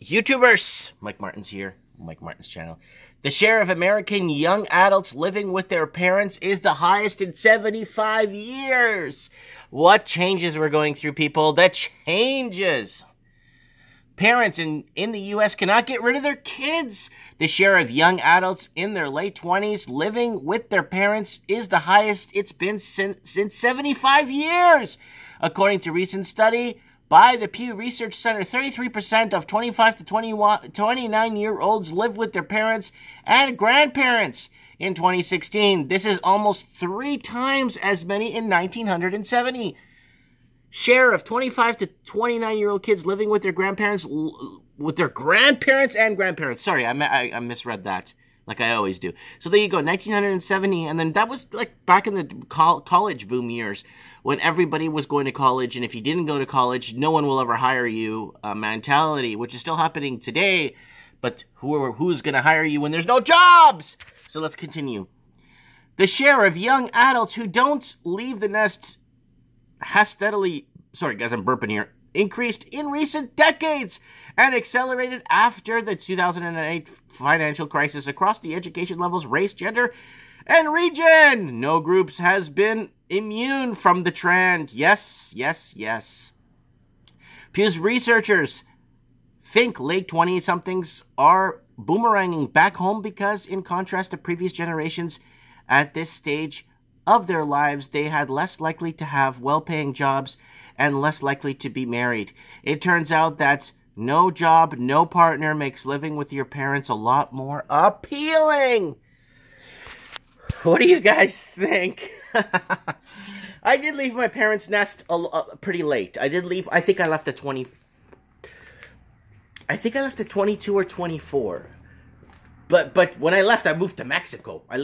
YouTubers! Mike Martin's here, Mike Martin's channel. The share of American young adults living with their parents is the highest in 75 years. What changes we're going through, people? The changes. Parents in the U.S. cannot get rid of their kids. The share of young adults in their late 20s living with their parents is the highest it's been since 75 years. According to a recent study by the Pew Research Center, 33% of 25 to 29-year-olds live with their parents and grandparents in 2016. This is almost 3 times as many in 1970. Share of 25 to 29-year-old kids living with their grandparents, and grandparents. Sorry, I misread that, like I always do. So there you go, 1970, and then that was like back in the college boom years when everybody was going to college, and if you didn't go to college, no one will ever hire you mentality, which is still happening today, but who's going to hire you when there's no jobs? So let's continue. The share of young adults who don't leave the nest has steadily, sorry guys, I'm burping here, increased in recent decades and accelerated after the 2008 financial crisis across the education levels, race, gender, and region. No groups has been immune from the trend. Yes. Pew's researchers think late 20-somethings are boomeranging back home because, in contrast to previous generations, at this stage of their lives, they had less likely to have well-paying jobs and less likely to be married. It turns out that no job, no partner makes living with your parents a lot more appealing. What do you guys think? I did leave my parents' nest pretty late. I think I left at 22 or 24. But when I left, I moved to Mexico. I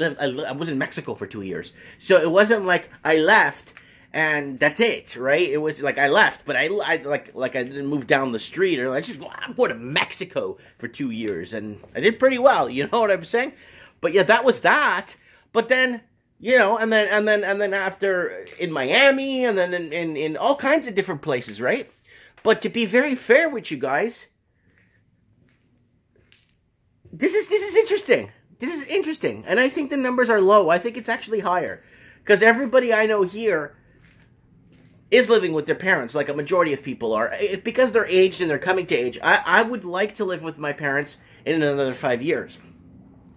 was in Mexico for 2 years. So it wasn't like I left and that's it, right? It was like I left, but I didn't move down the street, or I just I'm going to Mexico for 2 years, and I did pretty well. You know what I'm saying? But yeah, that was that. But then, you know, and then after in Miami, and then in all kinds of different places, right? But to be very fair with you guys, This is interesting. This is interesting. And I think the numbers are low. I think it's actually higher. Because everybody I know here is living with their parents, like a majority of people are. Because they're aged and they're coming to age. I would like to live with my parents in another 5 years.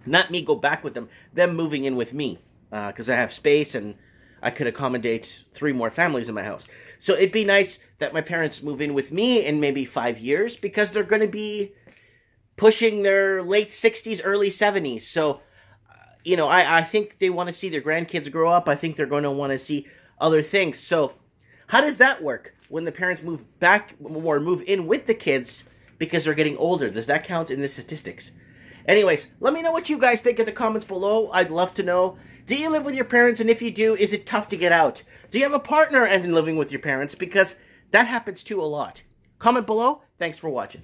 Not me go back with them. Them moving in with me. Because I have space and I could accommodate 3 more families in my house. So it'd be nice that my parents move in with me in maybe 5 years. Because they're going to be pushing their late 60s, early 70s. So, you know, I think they want to see their grandkids grow up. I think they're going to want to see other things. So, how does that work when the parents move back or move in with the kids because they're getting older? Does that count in the statistics? Anyways, let me know what you guys think in the comments below. I'd love to know. Do you live with your parents? And if you do, is it tough to get out? Do you have a partner as in living with your parents? Because that happens too a lot. Comment below. Thanks for watching.